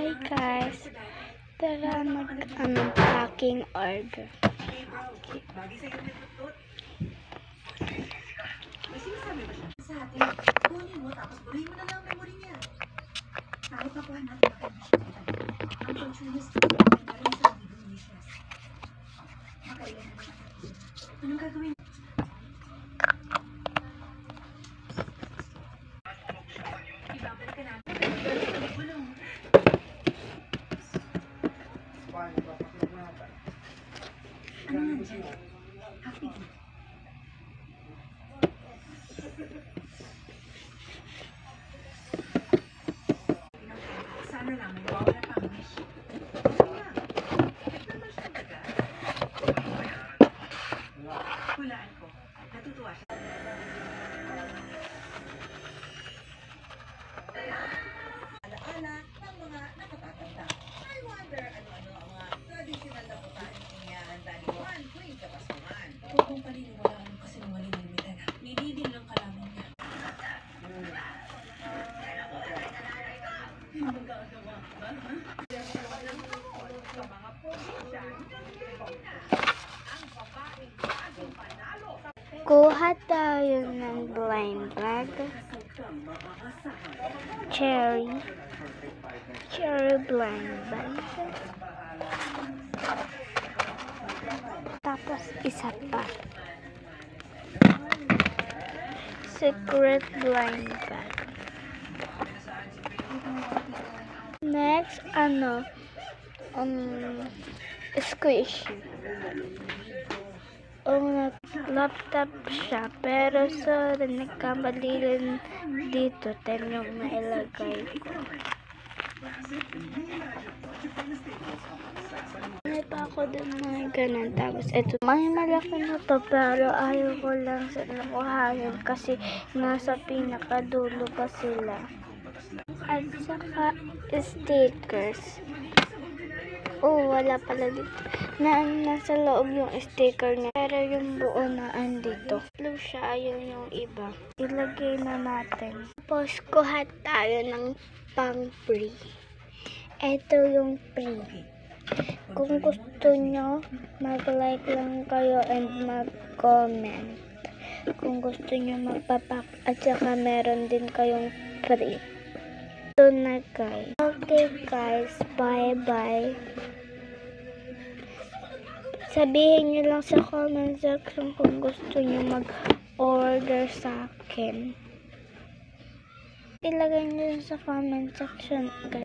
Hi guys, tara mag-packing order. Sa atin, kunin mo tapos burin mo na lang memory niya. Kahit makuha natin ang consciousness meron sa hidden wishes. Makailan naman natin. Anong gagawin? Ibabalik ka natin. Bulong. Ano nandiyan? Happy good. Sana lang may wala pang wish. Hulaan ko. Natutuwa siya. Alaala ng mga nakatatanda. I wonder ano-ano ang mga traditional na putahe inihahanda ni Juan tuwing kapasuhan. Huwag mong paniniwalaan mo kasi nung malilimitan. Nililin lang kalaman niya. Magagawa ba? Kuha tayo ng blind bag. Cherry blind bag. Tapos isa pa. Secret blind bag. Next, squishy. Laptop siya, pero sorry, nagkamali rin dito. 10 yung nailagay ko. May pa ako dun mga ganun. Tapos ito, may malaki na to, pero ayaw ko lang sila kuhanin kasi nasa pinakadulo pa sila. At saka stickers. Oh, wala pala dito. Nasa loob yung sticker niya. Pero yung buo na andito. Blue siya, ayun yung iba. Ilagay na natin. Tapos, kuha tayo ng pang-free. Ito yung free. Kung gusto nyo, mag-like lang kayo and mag-comment. Kung gusto nyo magpapak at saka meron din kayong free. Ito na guys. Okay guys, bye-bye. Sabihin nyo lang sa comment section kung gusto nyo mag-order sa akin. Ilagay nyo sa comment section guys.